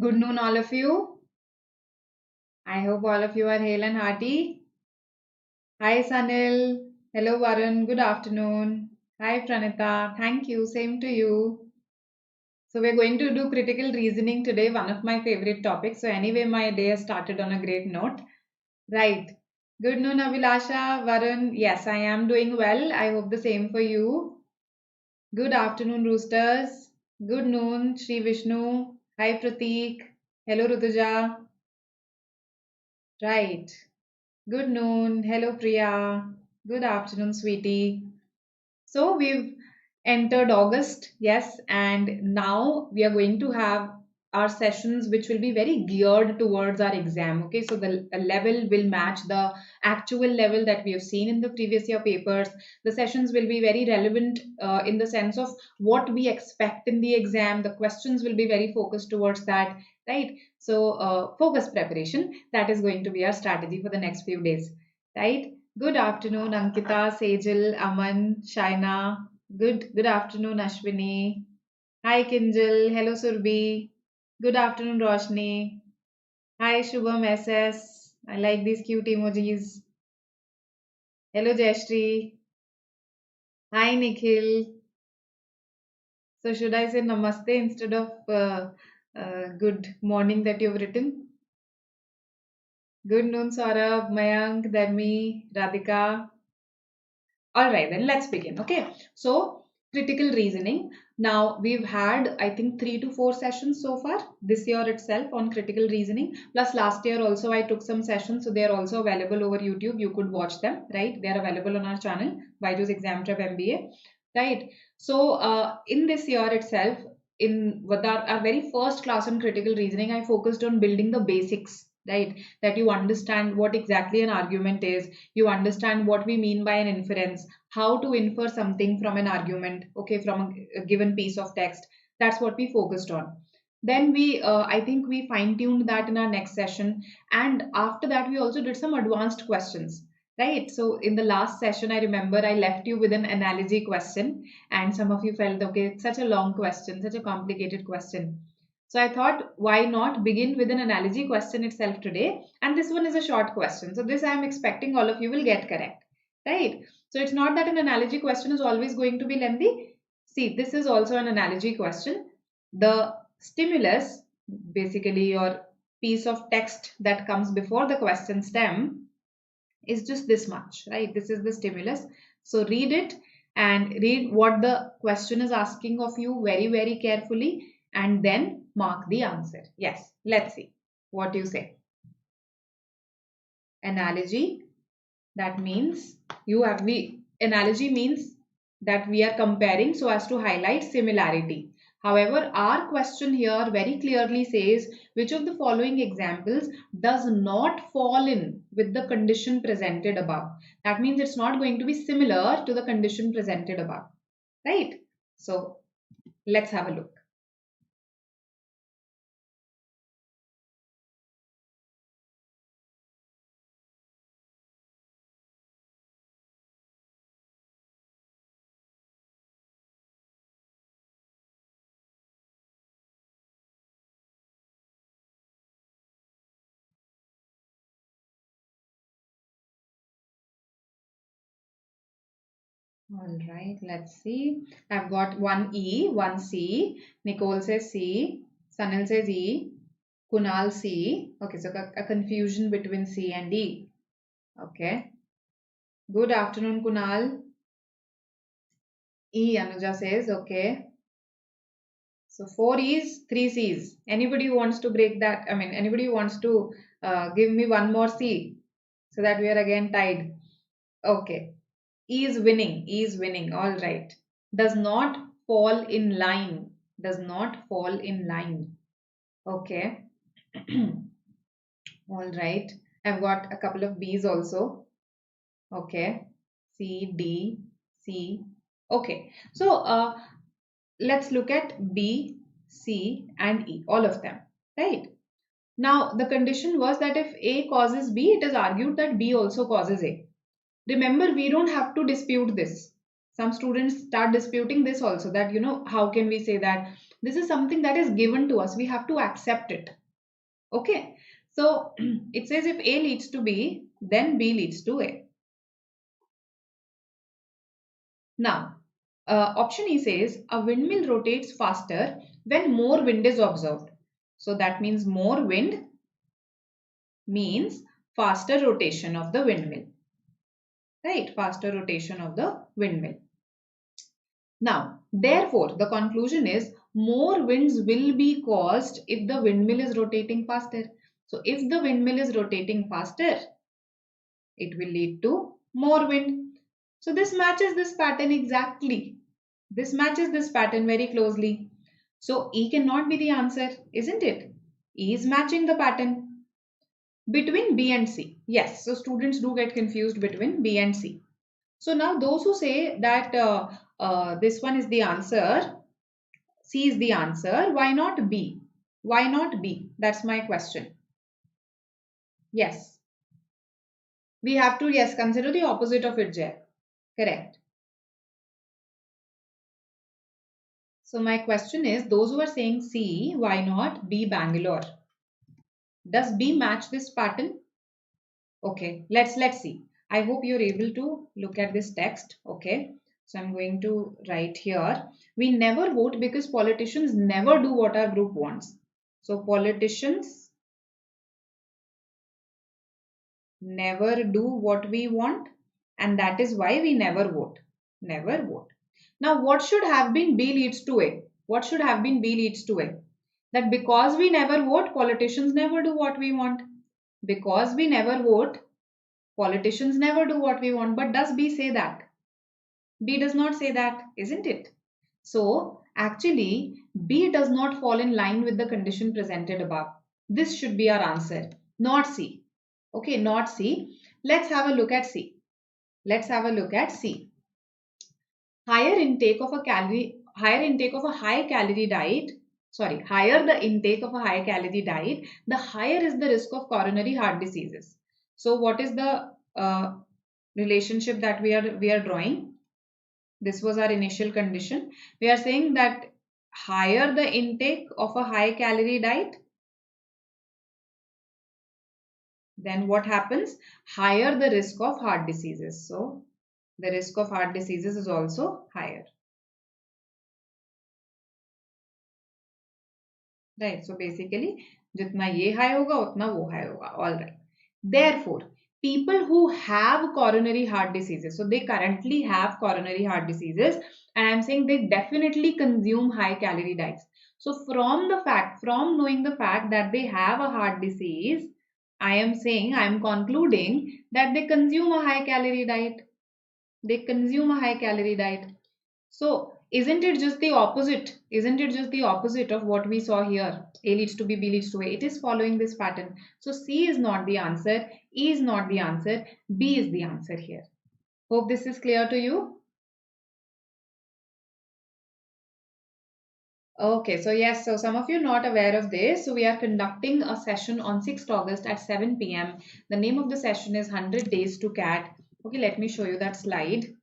Good noon, all of you. I hope all of you are hale and hearty. Hi, Sanil. Hello, Varun. Good afternoon. Hi, Pranita. Thank you. Same to you. So, we're going to do critical reasoning today, one of my favorite topics. So, anyway, my day has started on a great note. Right. Good noon, Abhilasha. Varun. Yes, I am doing well. I hope the same for you. Good afternoon, Roosters. Good noon, Sri Vishnu. Hi, Prateek. Hello, Rutuja. Right. Good noon. Hello, Priya. Good afternoon, sweetie. So we've entered August, yes, and now we are going to have our sessions which will be very geared towards our exam. Okay, so the level will match the actual level that we have seen in the previous year papers. The sessions will be very relevant in the sense of what we expect in the exam. The questions will be very focused towards that, right? So, focus preparation, that is going to be our strategy for the next few days, right? Good afternoon, Ankita, Sejal, Aman, Shaina. Good afternoon, Ashwini. Hi, Kinjal. Hello, Surbi. Good afternoon, Roshni. Hi, Shubham SS. I like these cute emojis. Hello, Jayashree. Hi, Nikhil. So, should I say namaste instead of good morning that you've written? Good noon, Saurabh, Mayank, Dharmi, Radhika. All right, then let's begin. Okay, so critical reasoning. Now we've had, I think, 3 to 4 sessions so far this year itself on critical reasoning. Plus, last year also I took some sessions, so they are also available over YouTube. You could watch them, right? They are available on our channel, BYJU'S Exam Prep MBA, right? So, in this year itself, in with our very first class on critical reasoning, I focused on building the basics, right? That you understand what exactly an argument is, you understand what we mean by an inference, how to infer something from an argument, okay, from a given piece of text. That's what we focused on. Then I think we fine tuned that in our next session, and after that we also did some advanced questions, right? So in the last session, I remember I left you with an analogy question, and some of you felt, okay, it's such a long question, such a complicated question. So I thought, why not begin with an analogy question itself today? And this one is a short question. So this I am expecting all of you will get correct, right? So it's not that an analogy question is always going to be lengthy. See, this is also an analogy question. The stimulus, basically your piece of text that comes before the question stem, is just this much, right? This is the stimulus. So read it and read what the question is asking of you very, very carefully, and then mark the answer. Yes, let's see what you say. Analogy, that means analogy means that we are comparing so as to highlight similarity. However, our question here very clearly says which of the following examples does not fall in with the condition presented above. That means it's not going to be similar to the condition presented above, right? So let's have a look. All right, let's see. I've got one E, one C. Nicole says C. Sanil says E. Kunal C. Okay, so a confusion between C and E. Okay. Good afternoon, Kunal. E, Anuja says, okay. So 4 E's, 3 C's. Anybody who wants to break that? I mean, anybody who wants to give me one more C so that we are again tied? Okay. E is winning. E is winning. All right. Does not fall in line. Does not fall in line. Okay. All right. I've got a couple of B's also. Okay. C, D, C. Okay. So let's look at B, C, and E, all of them. Right. Now, the condition was that if A causes B, it is argued that B also causes A. Remember, we don't have to dispute this. Some students start disputing this also, that, how can we say that This is something that is given to us. We have to accept it. Okay. So it says if A leads to B, then B leads to A. Now, option E says a windmill rotates faster when more wind is observed. So that means more wind means faster rotation of the windmill. Right? Faster rotation of the windmill. Now, therefore, the conclusion is more winds will be caused if the windmill is rotating faster. So, if the windmill is rotating faster, it will lead to more wind. So, this matches this pattern exactly. This matches this pattern very closely. So, E cannot be the answer, isn't it? E is matching the pattern between B and C. Yes, so students do get confused between B and C. So now those who say that this one is the answer, C is the answer, why not B? Why not B? That's my question. Yes. We have to, yes, consider the opposite of it, Jay. Correct. So my question is, those who are saying C, why not B Bangalore? Does B match this pattern? Okay, let's see. I hope you're able to look at this text. Okay, so I'm going to write here. We never vote because politicians never do what our group wants. So politicians never do what we want, and that is why we never vote. Never vote. Now, what should have been B leads to A? What should have been B leads to A? That because we never vote, politicians never do what we want. Because we never vote, politicians never do what we want. But does B say that? B does not say that, isn't it? So, actually, B does not fall in line with the condition presented above. This should be our answer, not C. Okay, not C. Let's have a look at C. Let's have a look at C. Higher intake of a high calorie diet, higher the intake of a high calorie diet, the higher is the risk of coronary heart diseases. So what is the relationship that we are drawing? This was our initial condition. We are saying that higher the intake of a high calorie diet, then what happens? Higher the risk of heart diseases. So the risk of heart diseases is also higher. Right. So basically, जितना ये high होगा उतना वो high होगा. All right. Therefore, people who have coronary heart diseases, so they currently have coronary heart diseases, and I'm saying they definitely consume high calorie diets. So from knowing the fact that they have a heart disease, I am concluding that they consume a high calorie diet. They consume a high calorie diet. So, isn't it just the opposite? Isn't it just the opposite of what we saw here? A leads to B, B leads to A. It is following this pattern. So, C is not the answer. E is not the answer. B is the answer here. Hope this is clear to you. Okay, so yes, so some of you are not aware of this. So we are conducting a session on 6th August at 7 p.m. The name of the session is 100 Days to CAT. Okay, let me show you that slide.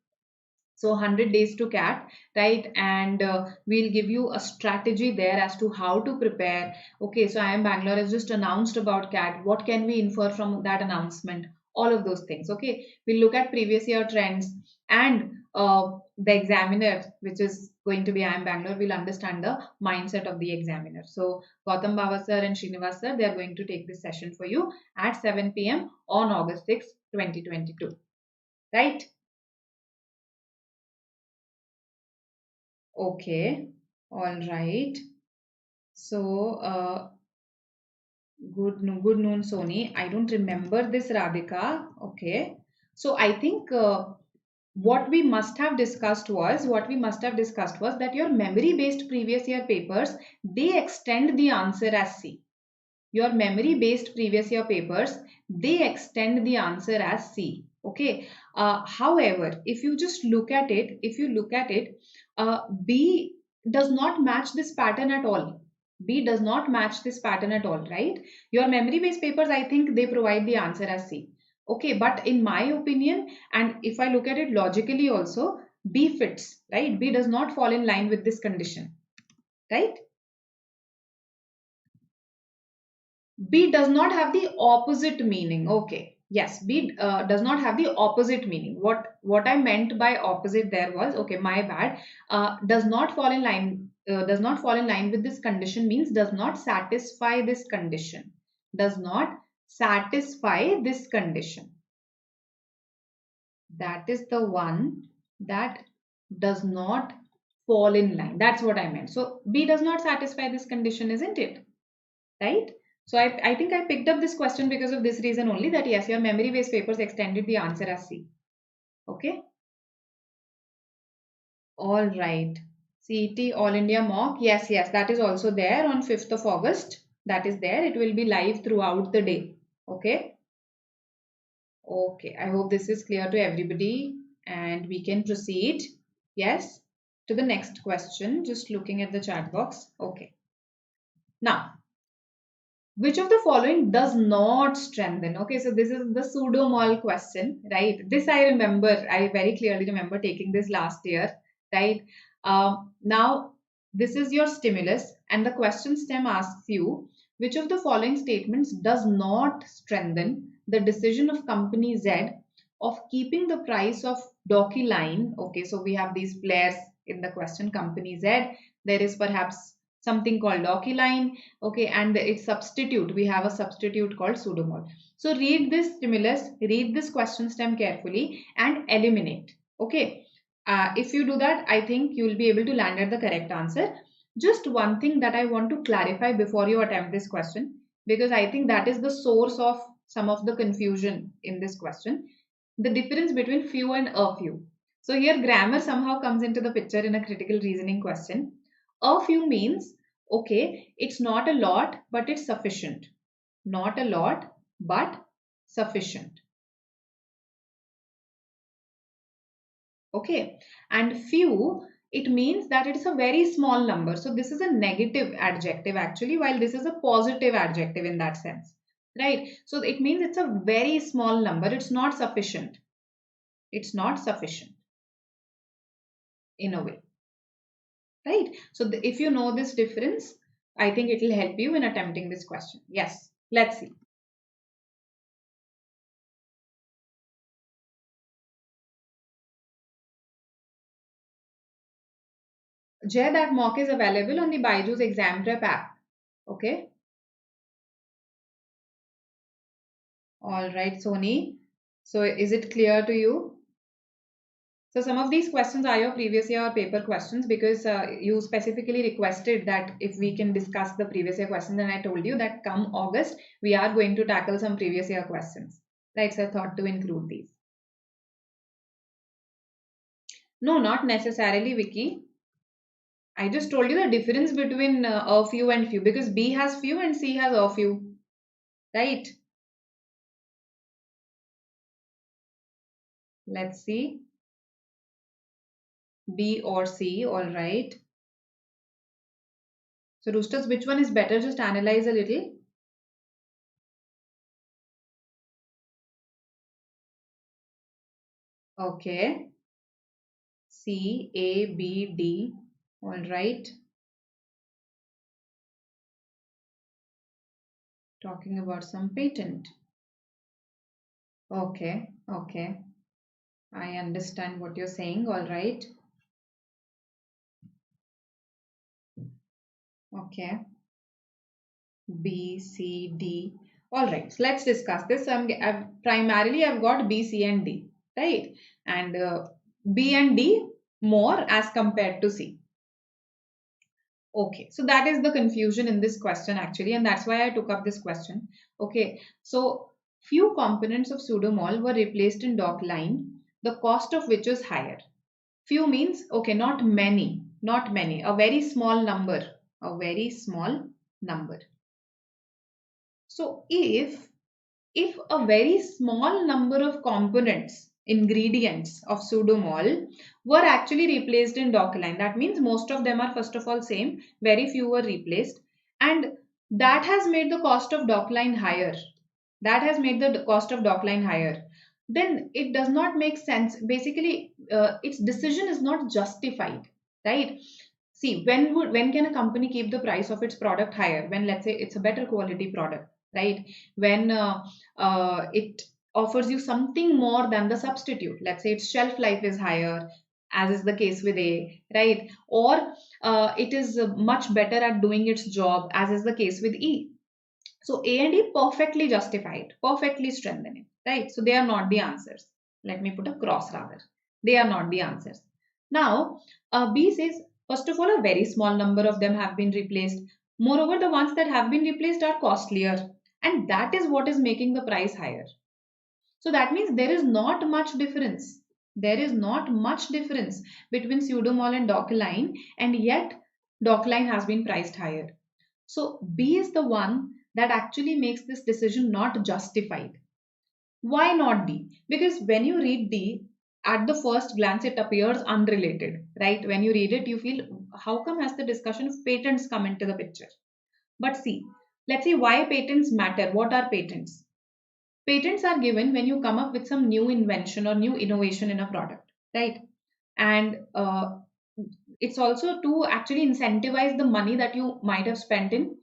So 100 days to CAT, right? And we'll give you a strategy there as to how to prepare. Okay, so IIM Bangalore has just announced about CAT. What can we infer from that announcement? All of those things. Okay, we'll look at previous year trends, and the examiner, which is going to be IIM Bangalore, will understand the mindset of the examiner. So Gautam Bava sir and Srinivas sir, they are going to take this session for you at 7 p.m. on August 6, 2022. Right? Okay, all right. So, good noon, Sony. I don't remember this, Radhika. Okay. So I think what we must have discussed was that your memory-based previous year papers, they extend the answer as C. Your memory-based previous year papers, they extend the answer as C. Okay. However, if you just look at it, B does not match this pattern at all. B does not match this pattern at all, right? Your memory-based papers, I think they provide the answer as C. Okay, but in my opinion, and if I look at it logically also, B fits, right? B does not fall in line with this condition, right? B does not have the opposite meaning. Okay. Yes, B does not have the opposite meaning. What I meant by opposite there was, okay, my bad. Does not fall in line. Does not fall in line with this condition means does not satisfy this condition. Does not satisfy this condition. That is the one that does not fall in line. That's what I meant. So B does not satisfy this condition, isn't it? Right? So I think I picked up this question because of this reason only, that yes, your memory based papers extended the answer as C. Okay. All right. CET All India mock. Yes, yes, that is also there on 5th of August. That is there. It will be live throughout the day. Okay. Okay. I hope this is clear to everybody and we can proceed. Yes. To the next question. Just looking at the chat box. Okay. Now, which of the following does not strengthen? Okay, so this is the pseudo-mall question, right? This I very clearly remember taking this last year, right? Now, this is your stimulus, and the question stem asks you, which of the following statements does not strengthen the decision of company Z of keeping the price of DocuLine? Okay, so we have these players in the question, company Z. There is perhaps something called DocuLine, okay, and its substitute, we have a substitute called pseudo-mall. So read this stimulus, read this question stem carefully and eliminate. Okay, if you do that, I think you will be able to land at the correct answer. Just one thing that I want to clarify before you attempt this question, because I think that is the source of some of the confusion in this question, the difference between few and a few. So here grammar somehow comes into the picture in a critical reasoning question. A few means, okay, it's not a lot, but it's sufficient. Not a lot, but sufficient. Okay. And few, it means that it's a very small number. So this is a negative adjective actually, while this is a positive adjective in that sense. Right. So it means it's a very small number. It's not sufficient. It's not sufficient in a way. Right. So if you know this difference, I think it will help you in attempting this question. Yes. Let's see. Jay, that mock is available on the BYJU'S Exam Prep app. Okay. All right, Sony. So is it clear to you? So some of these questions are your previous year paper questions because you specifically requested that if we can discuss the previous year questions, and I told you that come August, we are going to tackle some previous year questions. Right, so I thought to include these. No, not necessarily, Vicky. I just told you the difference between a few and few because B has few and C has a few. Right? Let's see. B or C, all right. So roosters, which one is better? Just analyze a little. Okay. C, A, B, D. All right. Talking about some patent. Okay. Okay. I understand what you're saying. All right. Okay. B, C, D. All right. So let's discuss this. Primarily, I've got B, C, and D. Right. And B and D more as compared to C. Okay, so that is the confusion in this question actually, and that's why I took up this question. Okay, so few components of pseudo-mall were replaced in doc line, the cost of which is higher. Few means, okay, not many, not many, a very small number, a very small number. So if a very small number of components, ingredients of pseudo-mall were actually replaced in Docline, that means most of them are first of all same, very few were replaced, and that has made the cost of Docline higher. That has made the cost of Docline higher. Then it does not make sense. Basically, its decision is not justified, right? See, when can a company keep the price of its product higher? When let's say it's a better quality product, right? When it offers you something more than the substitute. Let's say its shelf life is higher, as is the case with A, right? Or it is much better at doing its job, as is the case with E. So A and E perfectly justified, perfectly strengthening, right? So they are not the answers. Let me put a cross rather. They are not the answers. Now, B says, first of all, a very small number of them have been replaced. Moreover, the ones that have been replaced are costlier. And that is what is making the price higher. So that means there is not much difference. There is not much difference between pseudo-mall and Docline, and yet Docline has been priced higher. So B is the one that actually makes this decision not justified. Why not D? Because when you read D, at the first glance it appears unrelated, right? When you read it, you feel, how come has the discussion of patents come into the picture? But see, let's see why patents matter. What are patents? Patents are given when you come up with some new invention or new innovation in a product, right? And it's also to actually incentivize the money that you might have spent in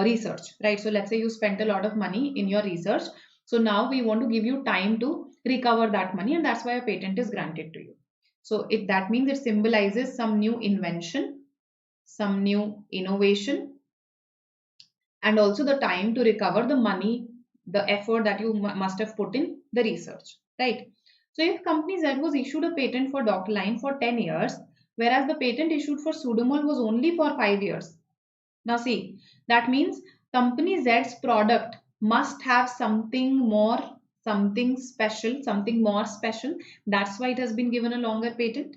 research, right? So let's say you spent a lot of money in your research. So now we want to give you time to recover that money, and that's why a patent is granted to you. So that means it symbolizes some new invention, some new innovation, and also the time to recover the money, the effort that you must have put in the research, right? So if company Z was issued a patent for Docline for 10 years, whereas the patent issued for Pseudomall was only for 5 years. Now see, that means company Z's product must have something more, something special, something more special. That's why it has been given a longer patent.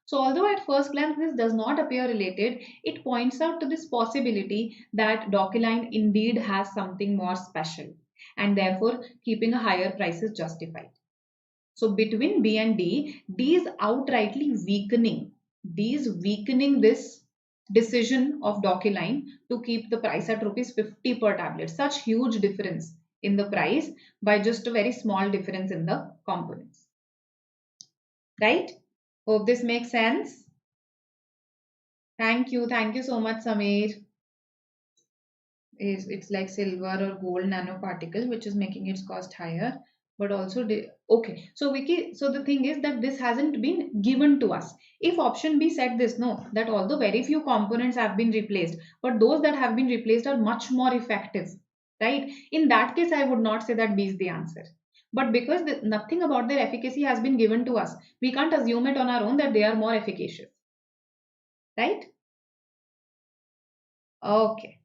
So although at first glance this does not appear related, it points out to this possibility that Docline indeed has something more special, and therefore keeping a higher price is justified. So between B and D, D is outrightly weakening. D is weakening this decision of Docline to keep the price at rupees 50 per tablet. Such huge difference in the price by just a very small difference in the components. Right? Hope this makes sense. Thank you. Thank you so much, Samir. It's like silver or gold nanoparticle, which is making its cost higher. But also, okay. So, Vicky, so the thing is that this hasn't been given to us. If option B said this, no, that although very few components have been replaced, but those that have been replaced are much more effective, right? In that case, I would not say that B is the answer. But because nothing about their efficacy has been given to us, we can't assume it on our own that they are more efficacious, right? Okay.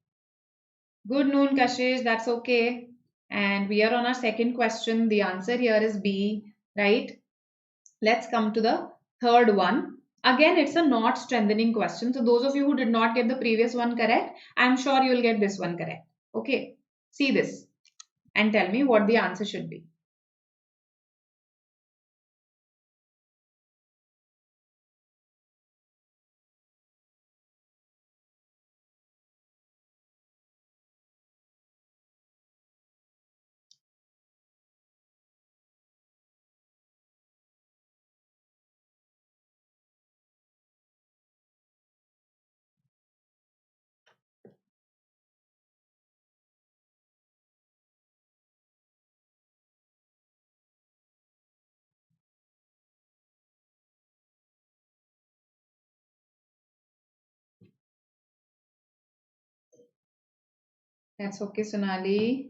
Good noon, Kashish. That's okay. And we are on our second question. The answer here is B, right? Let's come to the third one. Again, it's a not strengthening question. So those of you who did not get the previous one correct, I'm sure you'll get this one correct. Okay. See this and tell me what the answer should be. That's okay, Sonali.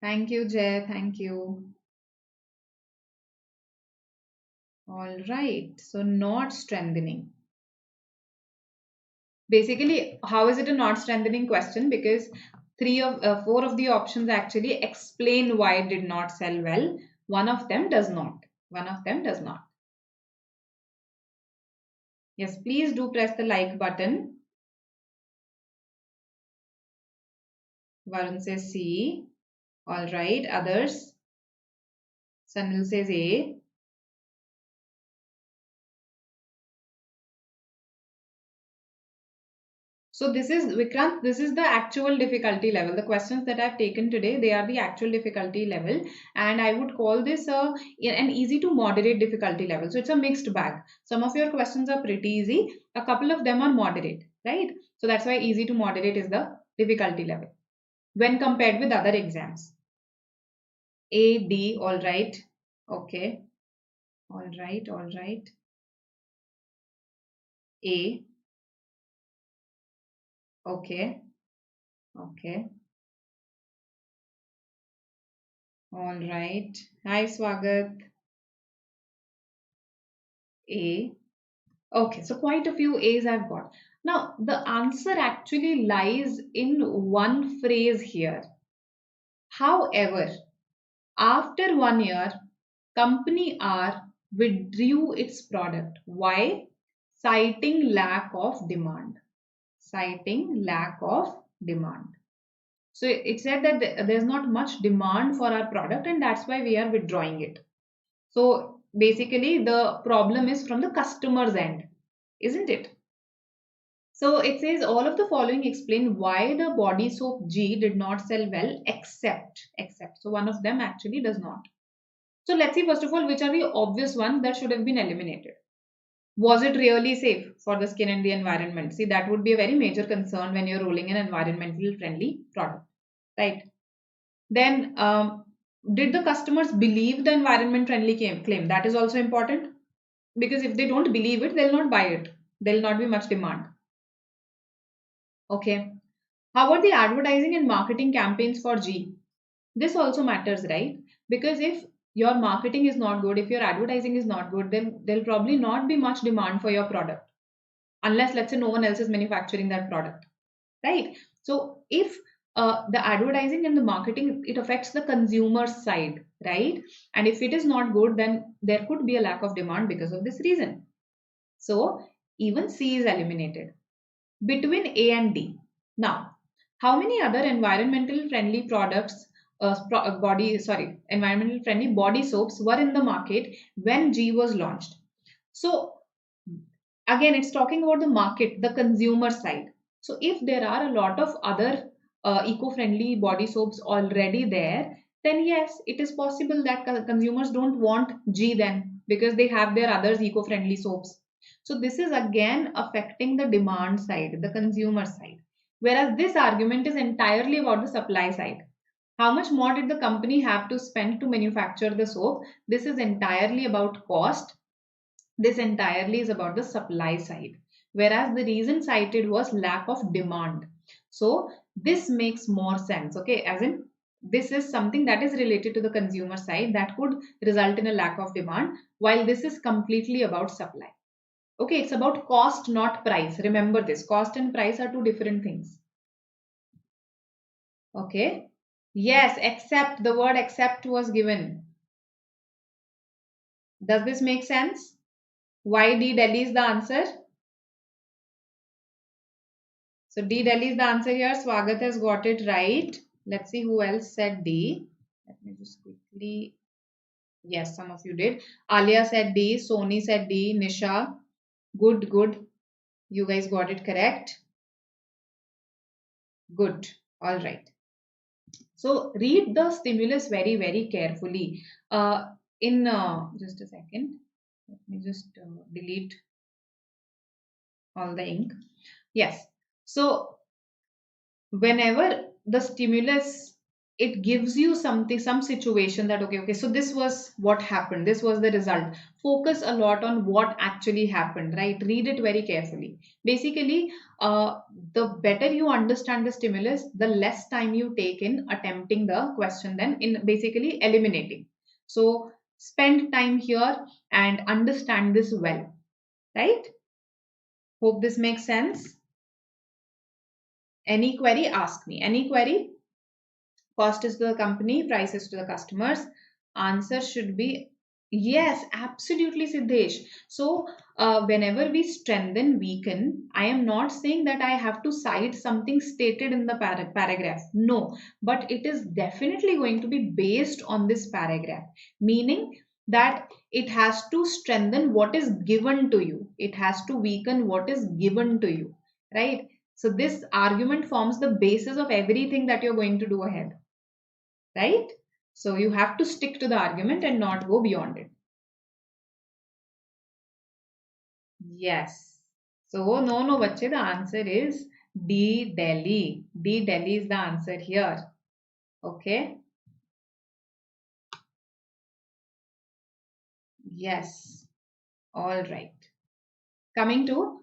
Thank you, Jay. Thank you. All right. So not strengthening. Basically, how is it a not strengthening question? Because four of the options actually explain why it did not sell well. One of them does not. One of them does not. Yes, please do press the like button. Varun says C. All right. Others. Sanil says A. So this is Vikrant, this is the actual difficulty level. The questions that I've taken today, they are the actual difficulty level, and I would call this an easy to moderate difficulty level. So it's a mixed bag. Some of your questions are pretty easy, a couple of them are moderate, right? So that's why easy to moderate is the difficulty level. when compared with other exams? A, D, all right. Okay, all right, all right. A, okay, okay, all right. Hi, Swagat. A. Okay, so quite a few A's I've got. Now, the answer actually lies in one phrase here. However, after 1 year, company R withdrew its product. Why? Citing lack of demand. Citing lack of demand. So it said that there's not much demand for our product and that's why we are withdrawing it. So basically, the problem is from the customer's end, isn't it? So it says all of the following explain why the body soap G did not sell well except. So one of them actually does not. So let's see first of all which are the obvious ones that should have been eliminated. Was it really safe for the skin and the environment? See, that would be a very major concern when you're rolling an environmental friendly product, right? Then did the customers believe the environment friendly claim? That is also important because if they don't believe it, they'll not buy it. There'll not be much demand. Okay. How about the advertising and marketing campaigns for G? This also matters, right? Because if your marketing is not good, if your advertising is not good, then there'll probably not be much demand for your product unless, let's say, no one else is manufacturing that product, right? So if the advertising and the marketing, it affects the consumer side, right? And if it is not good, then there could be a lack of demand because of this reason. So even C is eliminated. Between A and D. Now, how many other environmental friendly products, environmental friendly body soaps were in the market when G was launched? So again, it's talking about the market, the consumer side. So if there are a lot of other eco-friendly body soaps already there, then yes, it is possible that consumers don't want G then because they have their others eco-friendly soaps. So this is again affecting the demand side, the consumer side. Whereas this argument is entirely about the supply side. How much more did the company have to spend to manufacture the soap? This is entirely about cost. This entirely is about the supply side. Whereas the reason cited was lack of demand. So this makes more sense. Okay, as in this is something that is related to the consumer side that could result in a lack of demand, while this is completely about supply. Okay, it's about cost, not price. Remember this, cost and price are two different things. Okay. Yes, except the word except was given. Does this make sense? Why D Delhi is the answer? So D Delhi is the answer here. Swagat has got it right. Let's see who else said D. Let me just quickly. Yes, some of you did. Alia said D. Sony said D. Nisha. Good, good. You guys got it correct. Good. All right. So read the stimulus very, very carefully. In just a second. Let me just delete all the ink. Yes. So whenever the stimulus, it gives you something, some situation that okay, so this was what happened, this was the result. Focus a lot on what actually happened, right? Read it very carefully. Basically, the better you understand the stimulus, the less time you take in attempting the question than in basically eliminating. So spend time here and understand this well, right? Hope this makes sense. Any query, ask me. Any query? Cost is to the company, price is to the customers. Answer should be yes, absolutely, Siddesh. So, whenever we strengthen, weaken, I am not saying that I have to cite something stated in the paragraph. No, but it is definitely going to be based on this paragraph, meaning that it has to strengthen what is given to you, it has to weaken what is given to you, right? So, this argument forms the basis of everything that you're going to do ahead, right? So you have to stick to the argument and not go beyond it. Yes. So no, no, bache, the answer is D. Delhi. D. Delhi is the answer here. Okay. Yes. All right. Coming to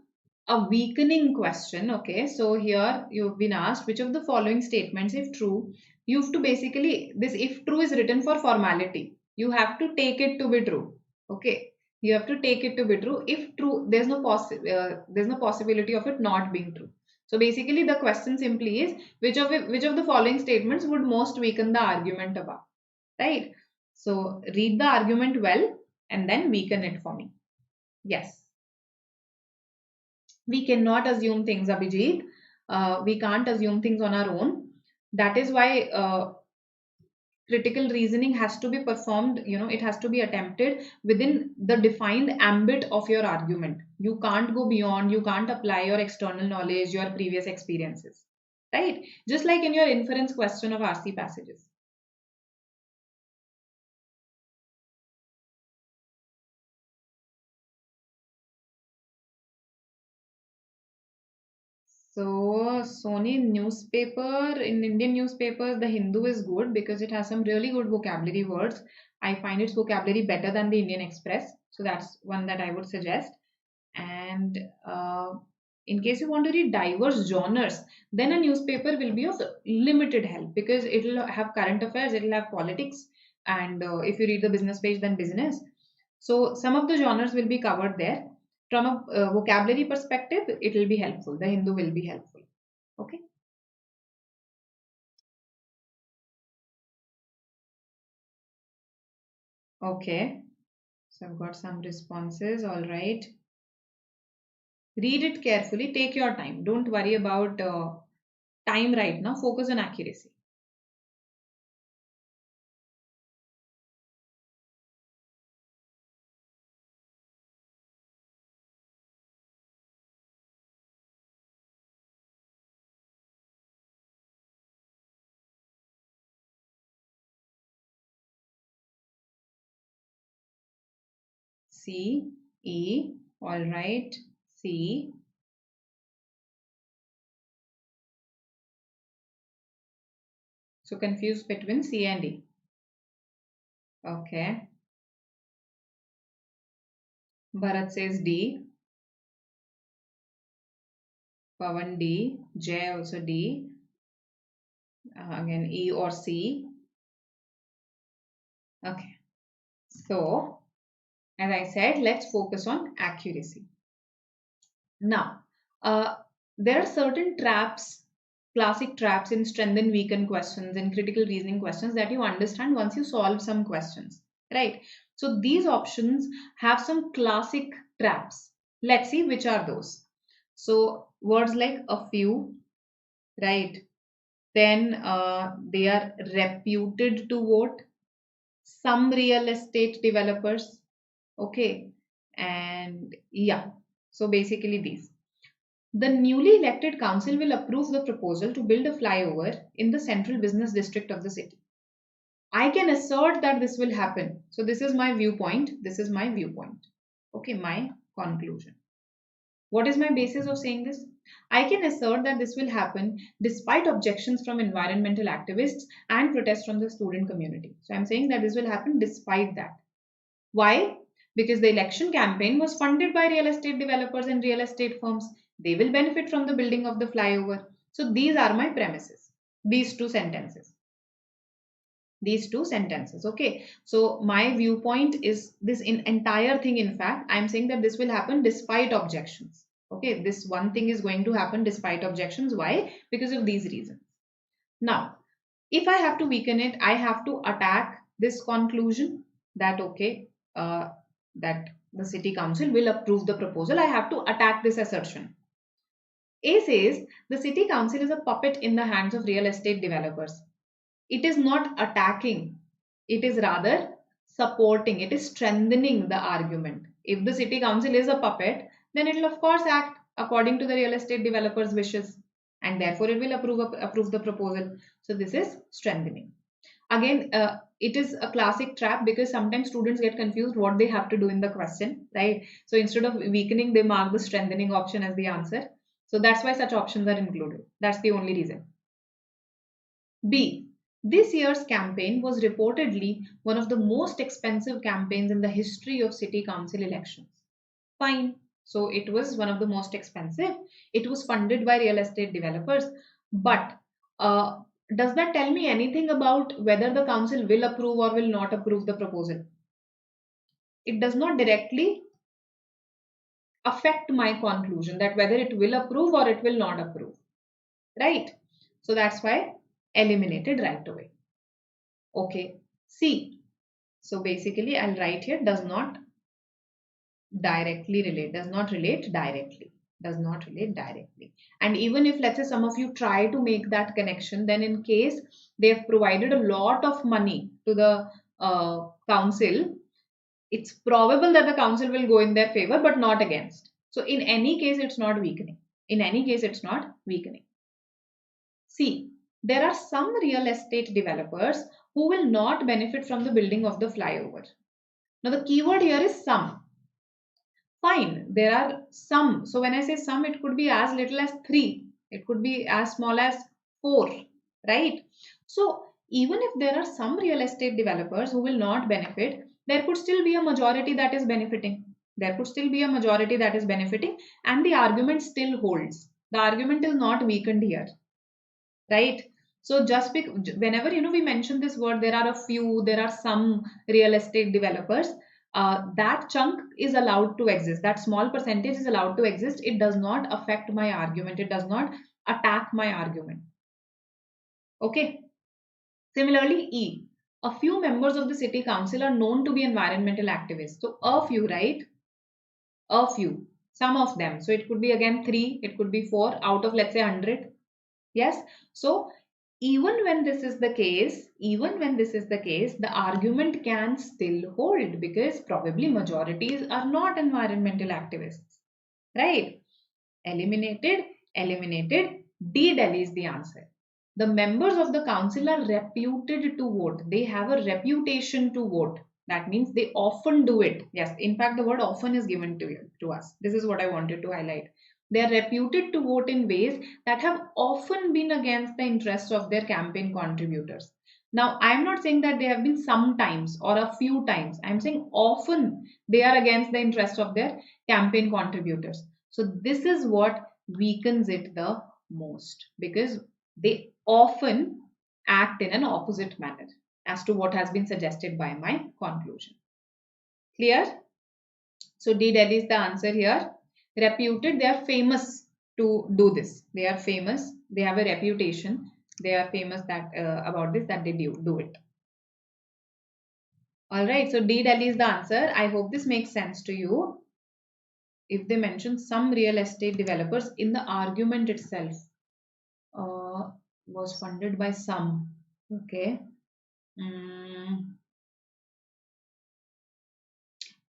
a weakening question. Okay. So here you've been asked which of the following statements, if true, you have to basically, this if true is written for formality. You have to take it to be true. Okay. You have to take it to be true. If true, there's no possibility of it not being true. So basically, the question simply is which of the following statements would most weaken the argument above, right? So read the argument well and then weaken it for me. Yes, we cannot assume things, Abhijit. We can't assume things on our own. That is why critical reasoning has to be performed, it has to be attempted within the defined ambit of your argument. You can't go beyond, you can't apply your external knowledge, your previous experiences, right? Just like in your inference question of RC passages. So, Sony newspaper, in Indian newspapers, the Hindu is good because it has some really good vocabulary words. I find its vocabulary better than the Indian Express. So, that's one that I would suggest. And in case you want to read diverse genres, then a newspaper will be of limited help because it will have current affairs, it will have politics, and if you read the business page, then business. So some of the genres will be covered there. From a vocabulary perspective, it will be helpful. The Hindu will be helpful. Okay. Okay. So I've got some responses. All right. Read it carefully. Take your time. Don't worry about time right now. Focus on accuracy. C, E. All right. C. So confused between C and E. Okay. Bharat says D. Pavan D. Jay also D. Again E or C. Okay. So, as I said, let's focus on accuracy. Now, uh, there are certain traps, classic traps in strengthen, weaken questions and critical reasoning questions that you understand once you solve some questions, right? So these options have some classic traps. Let's see which are those. So words like a few, right? Then they are reputed to vote. Some real estate developers, okay, and yeah. So basically these. The newly elected council will approve the proposal to build a flyover in the central business district of the city. I can assert that this will happen. So, this is my viewpoint. This is my viewpoint. Okay, my conclusion. What is my basis of saying this? I can assert that this will happen despite objections from environmental activists and protests from the student community. So, I'm saying that this will happen despite that. Why? Because the election campaign was funded by real estate developers and real estate firms. They will benefit from the building of the flyover. So these are my premises. These two sentences. These two sentences. Okay. So my viewpoint is this entire thing. In fact, I'm saying that this will happen despite objections. Okay. This one thing is going to happen despite objections. Why? Because of these reasons. Now, if I have to weaken it, I have to attack this conclusion that, okay, that the city council will approve the proposal. I have to attack this assertion. A says the city council is a puppet in the hands of real estate developers. It is not attacking, it is rather supporting, it is strengthening the argument. If the city council is a puppet, then it will, of course, act according to the real estate developers' wishes and therefore it will approve the proposal. So, this is strengthening. Again, it is a classic trap because sometimes students get confused what they have to do in the question, right? So, instead of weakening, they mark the strengthening option as the answer. So that's why such options are included. That's the only reason. B. This year's campaign was reportedly one of the most expensive campaigns in the history of city council elections. Fine. So it was one of the most expensive. It was funded by real estate developers. But uh, does that tell me anything about whether the council will approve or will not approve the proposal? It does not directly affect my conclusion that whether it will approve or it will not approve. Right? So that's why eliminated right away. Okay. C. So basically I'll write here does not directly relate, does not relate directly, does not relate directly. And even if let's say some of you try to make that connection, then in case they have provided a lot of money to the council, it's probable that the council will go in their favor but not against. So in any case, it's not weakening. In any case, it's not weakening. C. There are some real estate developers who will not benefit from the building of the flyover. Now the keyword here is some. Fine, there are some. So when I say some, it could be as little as 3. It could be as small as 4, right? So even if there are some real estate developers who will not benefit, there could still be a majority that is benefiting. There could still be a majority that is benefiting, and the argument still holds. The argument is not weakened here, right? So just whenever we mention this word, there are a few, there are some real estate developers, that chunk is allowed to exist. That small percentage is allowed to exist. It does not affect my argument. It does not attack my argument. Okay. Similarly, E. A few members of the city council are known to be environmental activists. So a few, right? A few. Some of them. So it could be again 3. It could be 4 out of let's say 100. Yes. So even when this is the case, the argument can still hold because probably majorities are not environmental activists, right? Eliminated, eliminated. D. Delhi is the answer. The members of the council are reputed to vote. They have a reputation to vote. That means they often do it. Yes, in fact, the word often is given to us. This is what I wanted to highlight. They are reputed to vote in ways that have often been against the interests of their campaign contributors. Now, I am not saying that they have been sometimes or a few times. I am saying often they are against the interests of their campaign contributors. So, this is what weakens it the most because they often act in an opposite manner as to what has been suggested by my conclusion. Clear? So, D. Delhi is the answer here. Reputed, they are famous to do this. They are famous. They have a reputation. They are famous that about this, that they do it. All right. So D. Delhi is the answer. I hope this makes sense to you. If they mention some real estate developers in the argument itself, was funded by some. Okay.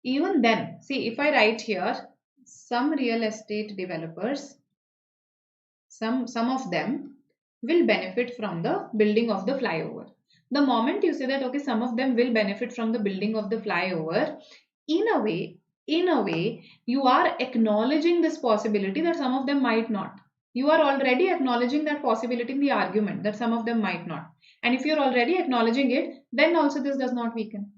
Even then, see if I write here, some real estate developers, some of them will benefit from the building of the flyover. The moment you say that, okay, some of them will benefit from the building of the flyover, in a way, you are acknowledging this possibility that some of them might not. You are already acknowledging that possibility in the argument that some of them might not. And if you're already acknowledging it, then also this does not weaken.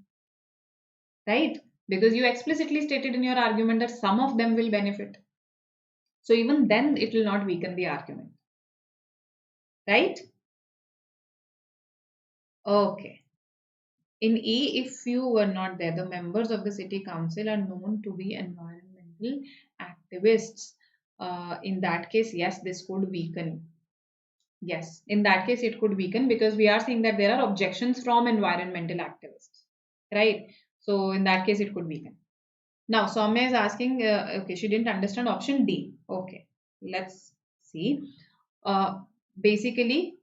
Right? Because you explicitly stated in your argument that some of them will benefit. So even then it will not weaken the argument. Right? Okay. In E, if you were not there, the members of the city council are known to be environmental activists. In that case, yes, this could weaken. Yes, in that case, it could weaken because we are seeing that there are objections from environmental activists. Right? So in that case, it could weaken. Now, Soumya is asking, okay, she didn't understand option D. Okay, let's see. Basically,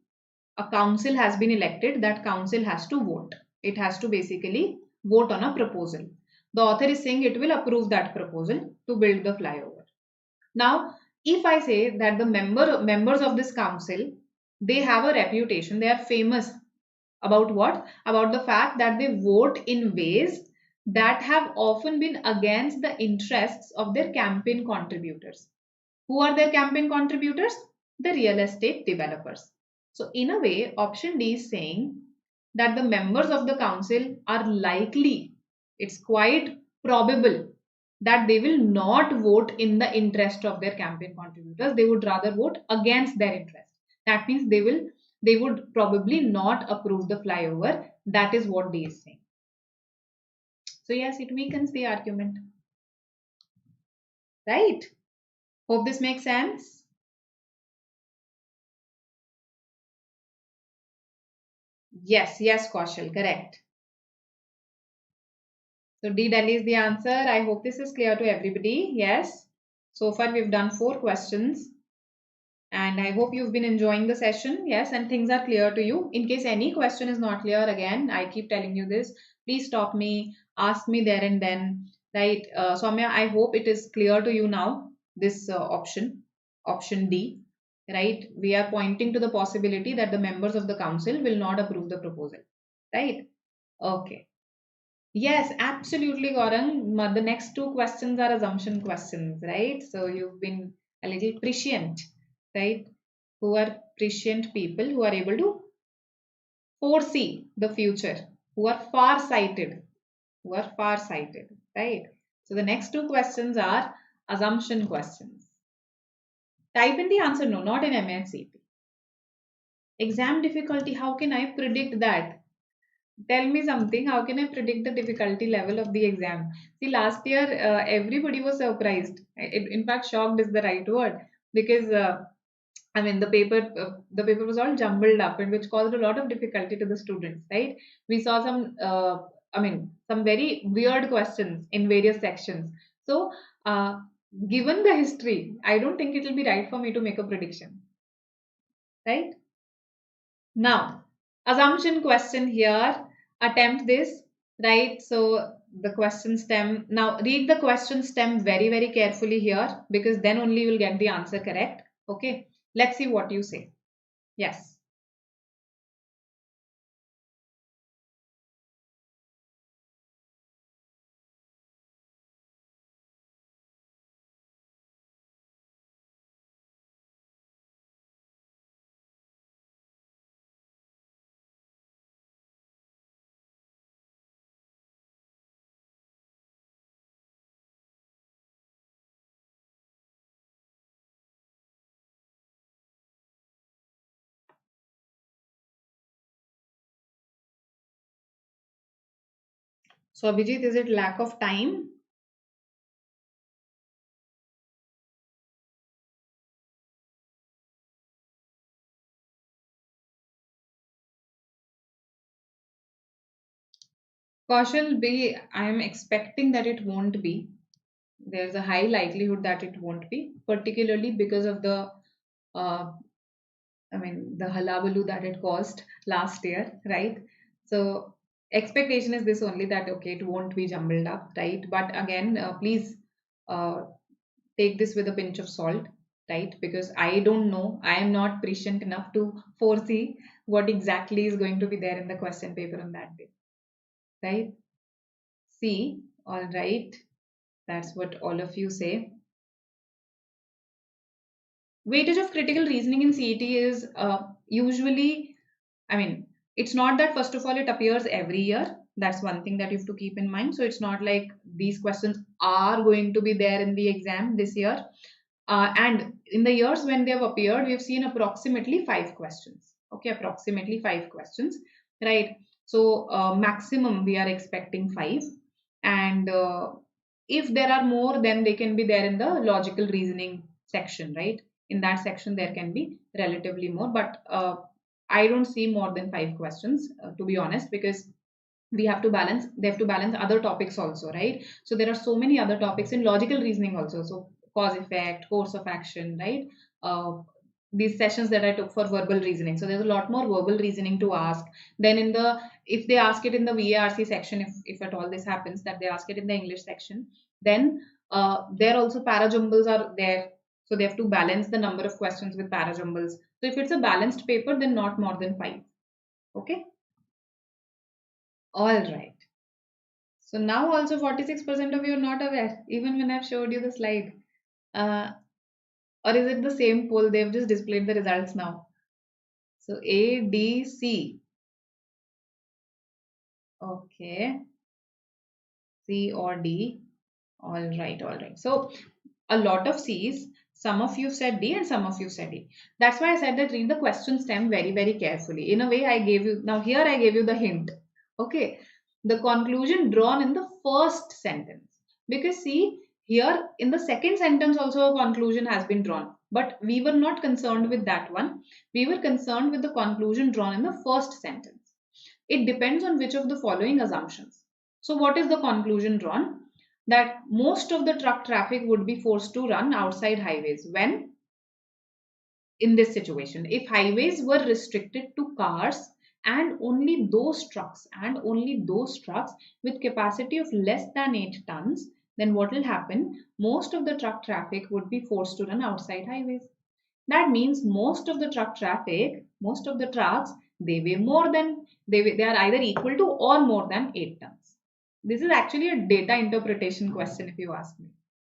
a council has been elected. That council has to vote. It has to basically vote on a proposal. The author is saying it will approve that proposal to build the flyover. Now, if I say that the members of this council, they have a reputation, they are famous about what? About the fact that they vote in ways that have often been against the interests of their campaign contributors. Who are their campaign contributors? The real estate developers. So, in a way, option D is saying that the members of the council are likely, it's quite probable that they will not vote in the interest of their campaign contributors. They would rather vote against their interest. That means they would probably not approve the flyover. That is what D is saying. So yes, it weakens the argument. Right? Hope this makes sense. Yes, Kaushal, correct. So D Delhi is the answer. I hope this is clear to everybody. Yes. So far we've done 4 questions and I hope you've been enjoying the session. Yes, and things are clear to you. In case any question is not clear, again, I keep telling you this. Please stop me, ask me there and then. Right. Soumya, I hope it is clear to you now. This option D. Right. We are pointing to the possibility that the members of the council will not approve the proposal. Right. Okay. Yes, absolutely, Gaurang. The next 2 questions are assumption questions, right? So you've been a little prescient, right? Who are prescient people who are able to foresee the future, who are far-sighted, right? So the next 2 questions are assumption questions. Type in the answer no, not in MAH CET. Exam difficulty, how can I predict that? Tell me something. How can I predict the difficulty level of the exam? See, last year everybody was surprised. In fact, shocked is the right word because I mean the paper was all jumbled up and which caused a lot of difficulty to the students. Right? We saw some I mean some very weird questions in various sections. So, given the history, I don't think it will be right for me to make a prediction. Right? Now, assumption question here. Attempt this, right? So the question stem. Now read the question stem very carefully here because then only you will get the answer correct. Okay. Let's see what you say. Yes. So Abhijit, is it lack of time? Kaushal B, I am expecting that it won't be. There's a high likelihood that it won't be, particularly because of the uh, I mean, the hullabaloo that it caused last year, right? So, expectation is this only that, okay, it won't be jumbled up, right? But again, please uh, take this with a pinch of salt, right? Because I don't know, I am not prescient enough to foresee what exactly is going to be there in the question paper on that day, right? See, all right, that's what all of you say. Weightage of critical reasoning in CET is usually, I mean, it's not that first of all it appears every year. That's one thing that you have to keep in mind. So it's not like these questions are going to be there in the exam this year. And in the years when they have appeared, we've seen approximately 5 questions. Okay, approximately 5 questions, right? So maximum we are expecting 5. And if there are more, then they can be there in the logical reasoning section, right? In that section, there can be relatively more, but I don't see more than 5 questions, to be honest, because they have to balance other topics also, right? So there are so many other topics in logical reasoning also. So cause effect, course of action, right? Uh, these sessions that I took for verbal reasoning. So there's a lot more verbal reasoning to ask. Then if they ask it in the VARC section, if at all this happens, that they ask it in the English section, then there also parajumbles are there. So they have to balance the number of questions with parajumbles. So if it's a balanced paper, then not more than 5. Okay. All right. So now also 46% of you are not aware, even when I've showed you the slide. Uh, Or is it the same poll? They've just displayed the results now. So A, D, C. Okay. C or D. All right, all right. So a lot of C's, some of you said D and some of you said E. That's why I said that read the question stem very, very carefully. In a way, I gave you, now here I gave you the hint. Okay. The conclusion drawn in the first sentence. Because see, here in the second sentence also a conclusion has been drawn. But we were not concerned with that one. We were concerned with the conclusion drawn in the first sentence. It depends on which of the following assumptions. So what is the conclusion drawn? That most of the truck traffic would be forced to run outside highways when, in this situation, if highways were restricted to cars and only those trucks with capacity of less than 8 tons, then what will happen? Most of the truck traffic would be forced to run outside highways. That means most of the truck traffic, most of the trucks, they weigh more than, they are either equal to or more than 8 tons. This is actually a data interpretation question if you ask me,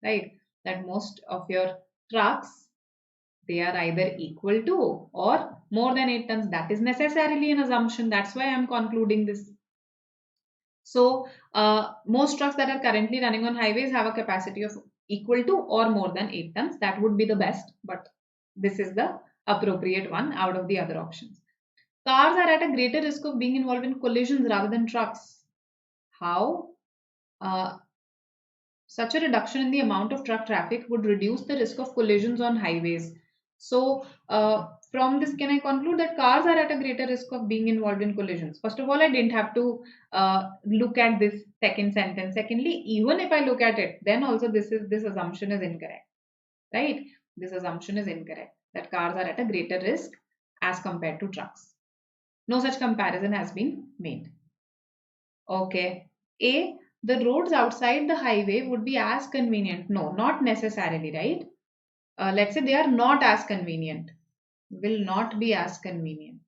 right? That most of your trucks, they are either equal to or more than 8 tons. That is necessarily an assumption. That's why I'm concluding this. So most trucks that are currently running on highways have a capacity of equal to or more than 8 tons. That would be the best, but this is the appropriate one out of the other options. Cars are at a greater risk of being involved in collisions rather than trucks. How? Such a reduction in the amount of truck traffic would reduce the risk of collisions on highways. So, from this, can I conclude that cars are at a greater risk of being involved in collisions? First of all, I didn't have to look at this second sentence. Secondly, even if I look at it, then also this assumption is incorrect, right? This assumption is incorrect that cars are at a greater risk as compared to trucks. No such comparison has been made. Okay. A, the roads outside the highway would be as convenient. No, not necessarily, right? Let's say they are not as convenient, will not be as convenient.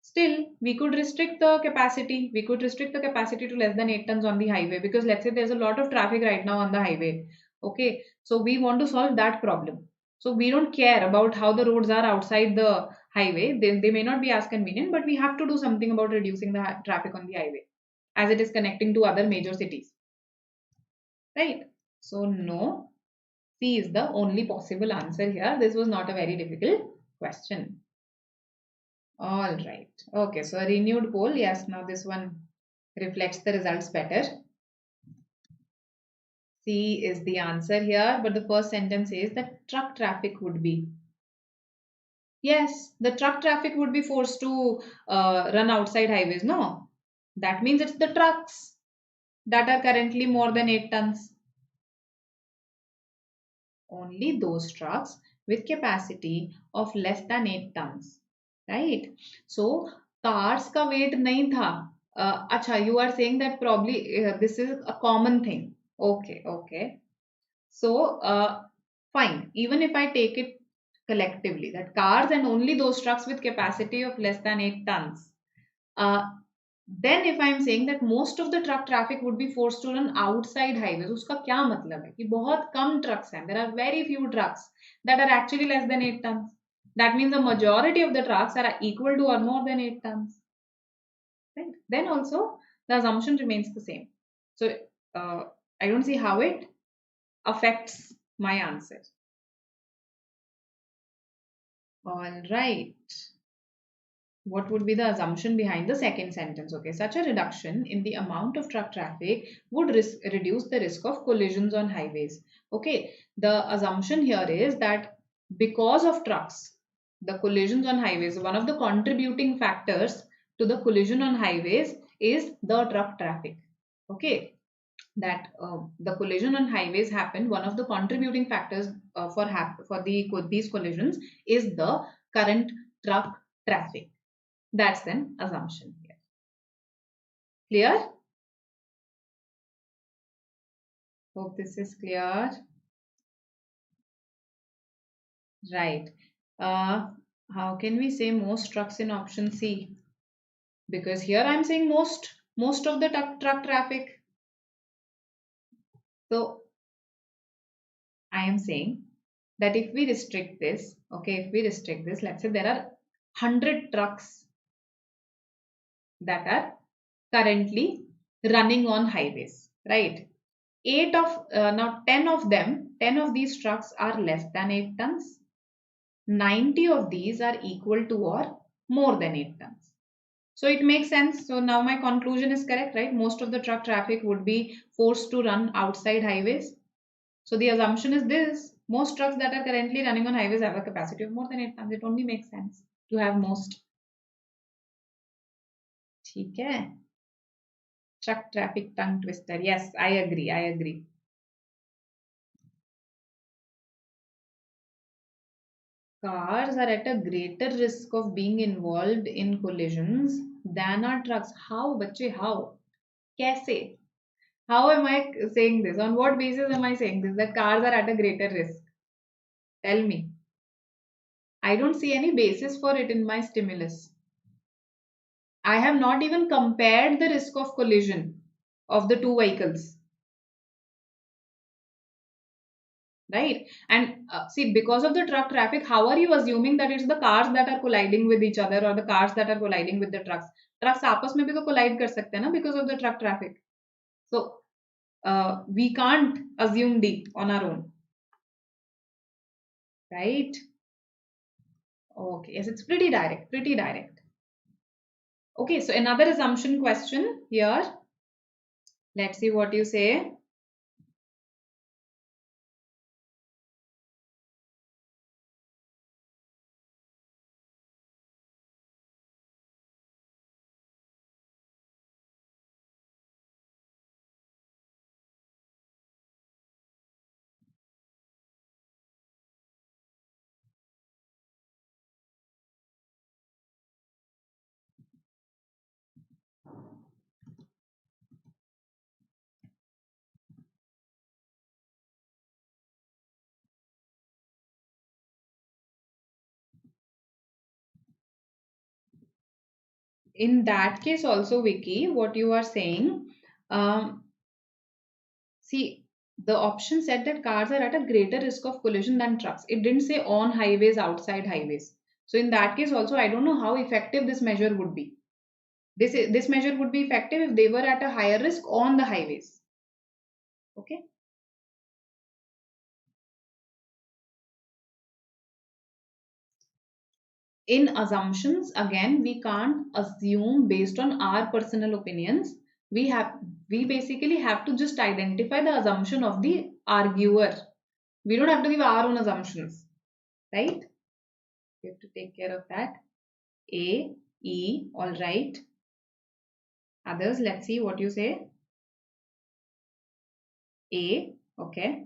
Still, we could restrict the capacity. We could restrict the capacity to less than 8 tons on the highway because let's say there's a lot of traffic right now on the highway. Okay, so we want to solve that problem. So we don't care about how the roads are outside the highway. They may not be as convenient, but we have to do something about reducing the traffic on the highway as it is connecting to other major cities. Right? So no, C is the only possible answer here. This was not a very difficult question. All right. Okay, so a renewed poll. Yes, now this one reflects the results better. C is the answer here, but the first sentence says that truck traffic would be. Yes, the truck traffic would be forced to run outside highways. No, that means it's the trucks that are currently more than 8 tons. Only those trucks with capacity of less than 8 tons, right? So cars का weight नहीं था. अच्छा, you are saying that probably this is a common thing. Okay, okay. So fine. Even if I take it collectively, that cars and only those trucks with capacity of less than 8 tons. Uh, then if I am saying that most of the truck traffic would be forced to run outside highways, उसका क्या मतलब है कि बहुत कम trucks हैं. There are very few trucks that are actually less than 8 tons. That means the majority of the trucks are equal to or more than 8 tons. Right? Then also the assumption remains the same. So I don't see how it affects my answer. All right. What would be the assumption behind the second sentence? Okay, such a reduction in the amount of truck traffic would reduce the risk of collisions on highways. Okay, the assumption here is that because of trucks, the collisions on highways, one of the contributing factors to the collision on highways is the truck traffic. Okay, that the collision on highways happen. One of the contributing factors for these collisions is the current truck traffic. That's an assumption here. Clear? Hope this is clear. Right. How can we say most trucks in option C? Because here I'm saying most of the truck traffic. So I am saying that if we restrict this, okay, if we restrict this, let's say there are 100 trucks that are currently running on highways, right? Now 10 of them, 10 of these trucks are less than 8 tons. 90 of these are equal to or more than 8 tons. So it makes sense. So now my conclusion is correct, right? Most of the truck traffic would be forced to run outside highways. So the assumption is this: most trucks that are currently running on highways have a capacity of more than 8 tons. It only makes sense to have most. ठीक है? Truck traffic tongue twister. Yes, I agree. I agree. Cars are at a greater risk of being involved in collisions than are trucks. How, बच्चे? How? कैसे? How am I saying this? On what basis am I saying this? That cars are at a greater risk. Tell me. I don't see any basis for it in my stimulus. I have not even compared the risk of collision of the two vehicles. Right? And see, because of the truck traffic, how are you assuming that it's the cars that are colliding with each other or the cars that are colliding with the trucks? Trucks आपस में भी तो collide कर सकते हैं ना because of the truck traffic. So we can't assume D on our own. Right? Okay, yes, it's pretty direct, pretty direct. Okay, so another assumption question here. Let's see what you say. In that case also, Vicky, what you are saying, um, see, the option said that cars are at a greater risk of collision than trucks. It didn't say on highways, outside highways. So in that case also, I don't know how effective this measure would be. This measure would be effective if they were at a higher risk on the highways. Okay. In assumptions, again, we can't assume based on our personal opinions. We basically have to just identify the assumption of the arguer. We don't have to give our own assumptions, right? We have to take care of that. A, E, all right. Others, let's see what you say. A, okay.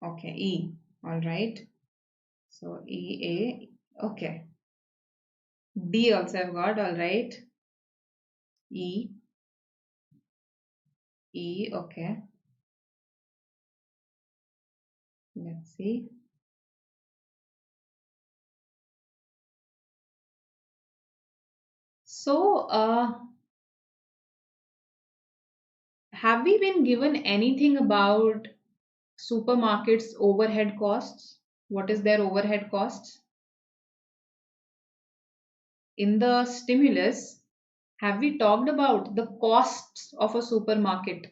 Okay, E, all right. So E, A, okay. D also I've got, all right. E, E, okay. Let's see. So, have we been given anything about supermarkets' overhead costs? What is their overhead costs? In the stimulus, have we talked about the costs of a supermarket?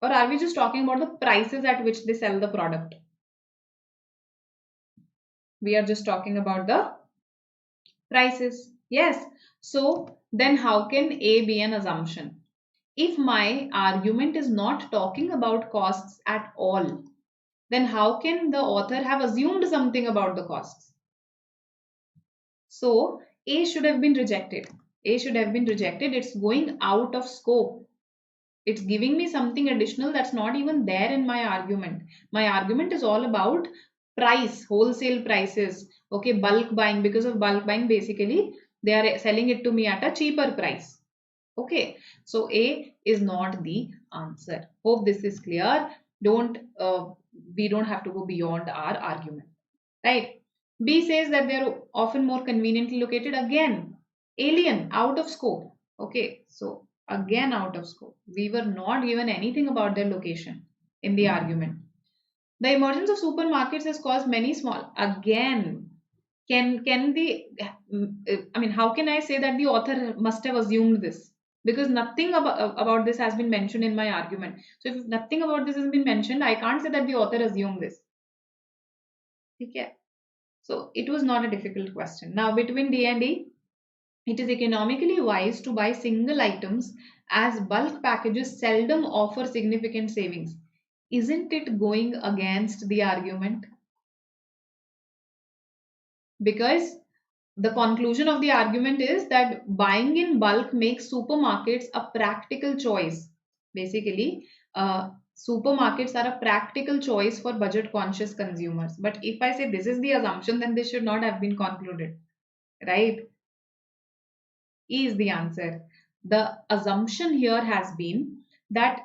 Or are we just talking about the prices at which they sell the product? We are just talking about the prices. Yes. So then how can A be an assumption? If my argument is not talking about costs at all, then how can the author have assumed something about the costs? So A should have been rejected. A should have been rejected. It's going out of scope. It's giving me something additional that's not even there in my argument. My argument is all about price, wholesale prices. Okay, bulk buying. Because of bulk buying, basically, they are selling it to me at a cheaper price. Okay, so A is not the answer. Hope this is clear. We don't have to go beyond our argument, right? B says that they're often more conveniently located. Again, alien, out of scope. Okay, so Again out of scope. We were not given anything about their location in the argument. The emergence of supermarkets has caused many small. Again, can the I mean, how can I say that the author must have assumed this? Because nothing about this has been mentioned in my argument. So if nothing about this has been mentioned, I can't say that the author assumed this. Okay. So it was not a difficult question. Now between D and E, it is economically wise to buy single items as bulk packages seldom offer significant savings. Isn't it going against the argument? Because the conclusion of the argument is that buying in bulk makes supermarkets a practical choice. Basically, supermarkets are a practical choice for budget conscious consumers. But if I say this is the assumption, then this should not have been concluded, right? E is the answer. The assumption here has been that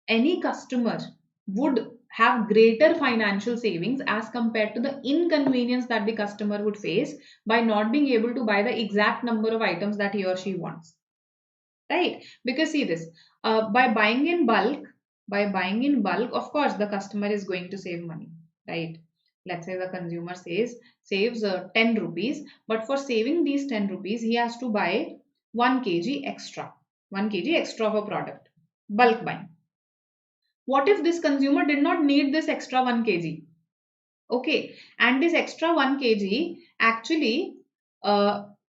any customer would have greater financial savings as compared to the inconvenience that the customer would face by not being able to buy the exact number of items that he or she wants, right? Because see this, by buying in bulk, of course the customer is going to save money, right? Let's say the consumer saves 10 rupees, but for saving these 10 rupees he has to buy 1 kg extra of a product, bulk buying. What if this consumer did not need this extra 1 kg? Okay, and this extra 1 kg actually,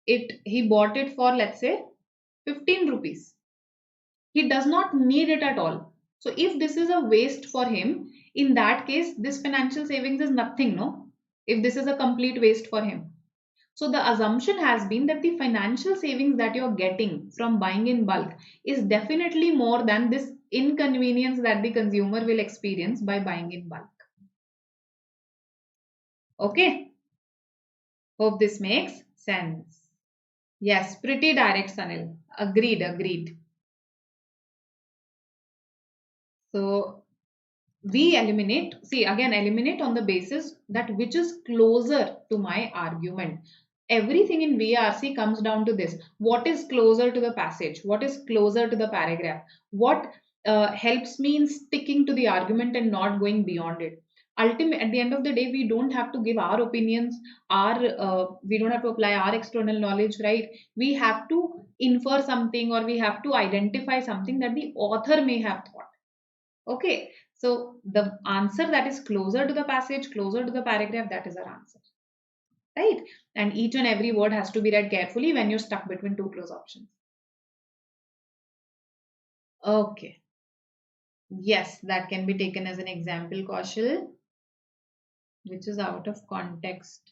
he bought it for, let's say, 15 rupees. He does not need it at all. So if this is a waste for him, in that case this financial savings is nothing, no? If this is a complete waste for him. So the assumption has been that the financial savings that you're getting from buying in bulk is definitely more than this inconvenience that the consumer will experience by buying in bulk. Okay, hope this makes sense. Yes, pretty direct, Sanil. Agreed, agreed. So we eliminate on the basis that which is closer to my argument. Everything in VRC comes down to this: what is closer to the passage, what is closer to the paragraph, what helps me in sticking to the argument and not going beyond it. Ultimately, at the end of the day, we don't have to give our opinions, our we don't have to apply our external knowledge, right? We have to infer something, or we have to identify something that the author may have thought. Okay, so the answer that is closer to the passage, closer to the paragraph, that is our answer, right? And each and every word has to be read carefully when you're stuck between two close options. Okay, yes, that can be taken as an example, Kaushal, which is out of context.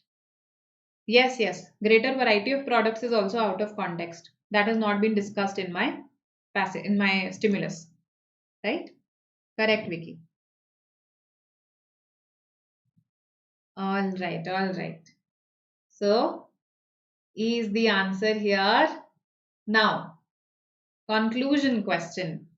Yes, yes, greater variety of products is also out of context. That has not been discussed in my passage, in my stimulus, right? Correct, Vicky. All right, all right. So, is the answer here. Now, conclusion question.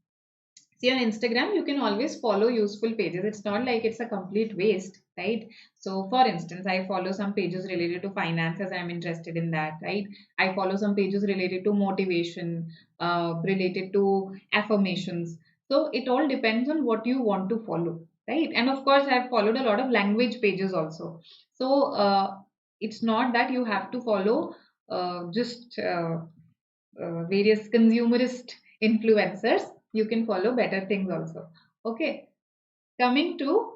See, on Instagram, you can always follow useful pages. It's not like it's a complete waste, right? So, for instance, I follow some pages related to finance as I'm interested in that, right? I follow some pages related to motivation, related to affirmations. So, it all depends on what you want to follow, right? And of course, I've followed a lot of language pages also. So, it's not that you have to follow just various consumerist influencers. You can follow better things also. Okay, coming to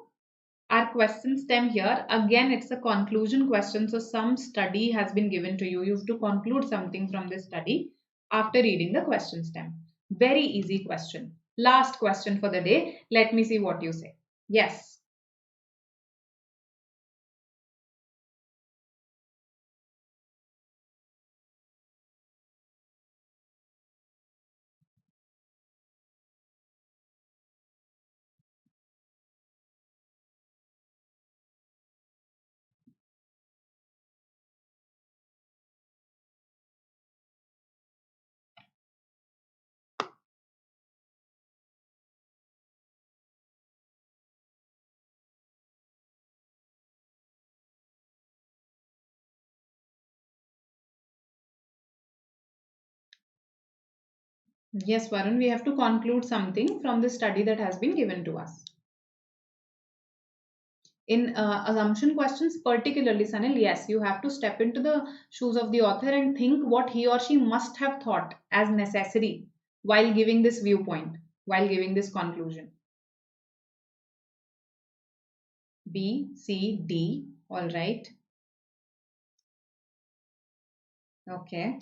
our question stem here, again it's a conclusion question. So some study has been given to you. You have to conclude something from this study after reading the question stem. Very easy question. Last question for the day. Let me see what you say. Yes. Yes, Varun, we have to conclude something from the study that has been given to us. In assumption questions, particularly, Sanil, yes, you have to step into the shoes of the author and think what he or she must have thought as necessary while giving this viewpoint, while giving this conclusion. B, C, D. All right. Okay.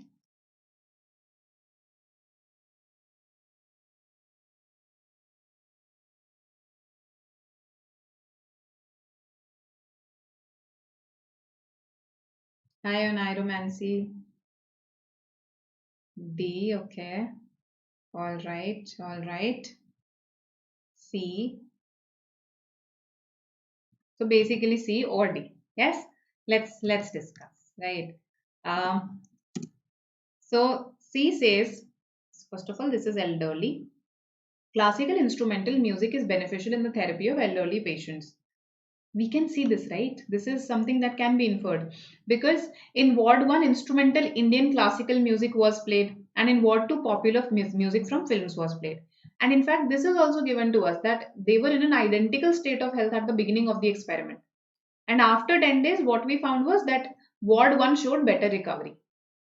Ionairomancy. D. Okay. All right. All right. C. So basically C or D. Yes. Let's discuss. Right. Um, so C says, first of all, this is elderly. Classical instrumental music is beneficial in the therapy of elderly patients. We can see this, right? This is something that can be inferred because in Ward 1, instrumental Indian classical music was played, and in Ward 2, popular music from films was played. And in fact, this is also given to us that they were in an identical state of health at the beginning of the experiment. And after 10 days, what we found was that Ward 1 showed better recovery.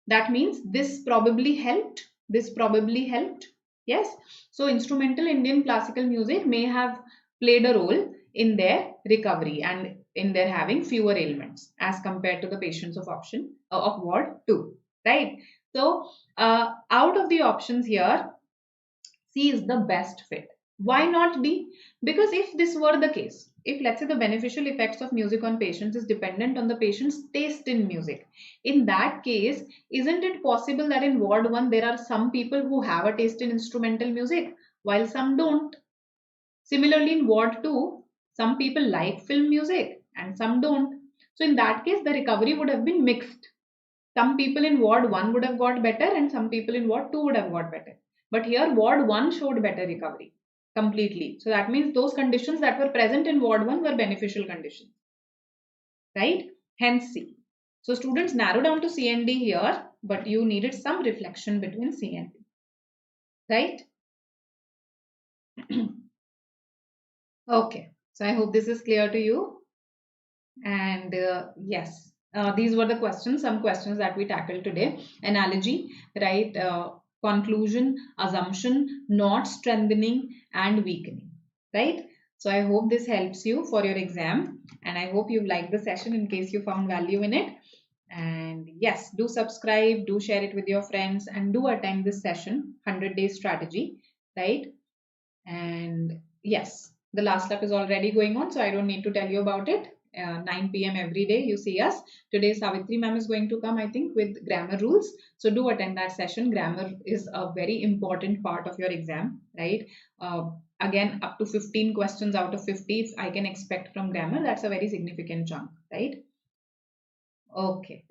That means this probably helped. This probably helped. Yes. So, instrumental Indian classical music may have played a role in their recovery and in their having fewer ailments as compared to the patients of option of Ward 2. Right. So, out of the options here, C is the best fit. Why not D? Because if this were the case, if let's say the beneficial effects of music on patients is dependent on the patient's taste in music, in that case, isn't it possible that in Ward 1 there are some people who have a taste in instrumental music while some don't? Similarly, in Ward 2, some people like film music and some don't. So, in that case, the recovery would have been mixed. Some people in Ward 1 would have got better and some people in Ward 2 would have got better. But here Ward 1 showed better recovery completely. So that means those conditions that were present in Ward 1 were beneficial conditions. Right? Hence C. So students, narrow down to C and D here, but you needed some reflection between C and D. Right? Okay. So I hope this is clear to you. And yes, these were the questions, some questions that we tackled today. Analogy, right? Conclusion, assumption, not strengthening, and weakening, right? So I hope this helps you for your exam, and I hope you've liked the session in case you found value in it. And yes, do subscribe, do share it with your friends, and do attend this session, 100-day strategy, right? And yes, the last lap is already going on, so I don't need to tell you about it. 9 p.m. every day, you see us. Today, Savitri ma'am is going to come, I think, with grammar rules. So do attend that session. Grammar is a very important part of your exam, right? Again, up to 15 questions out of 50, if I can expect from grammar, that's a very significant chunk, right? Okay.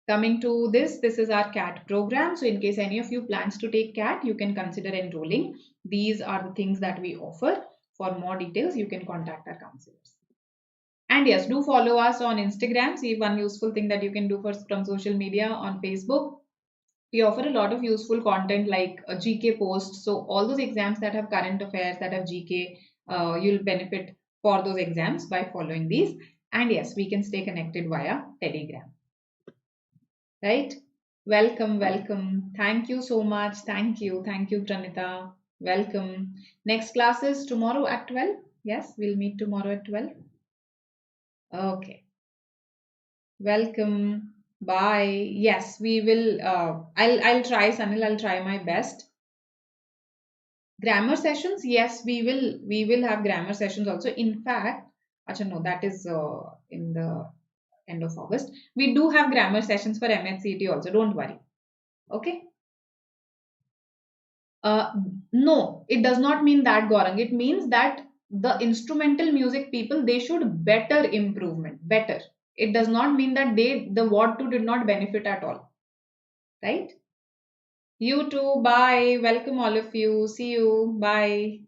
Coming to this is our CAT program. So in case any of you plans to take CAT, you can consider enrolling. These are the things that we offer. For more details, you can contact our counselors. And yes, do follow us on Instagram. See one useful thing that you can do from social media on Facebook. We offer a lot of useful content like a GK post. So all those exams that have current affairs, that have GK, you'll benefit for those exams by following these. And yes, we can stay connected via Telegram. Right? Welcome, welcome. Thank you so much. Thank you. Thank you, Pranita. Welcome. Next class is tomorrow at 12. Yes, we'll meet tomorrow at 12. Okay. Welcome. Bye. Yes, we will. I'll try, Sanil. I'll try my best. Grammar sessions. Yes, we will. We will have grammar sessions also. In fact, actually, no, that is in the end of August. We do have grammar sessions for MAH CET also. Don't worry. Okay. Uh, no, it does not mean that, Gaurang. It means that the instrumental music people, they should better improvement, better. It does not mean that the Ward 2 did not benefit at all. Right? You too. Bye. Welcome all of you. See you. Bye.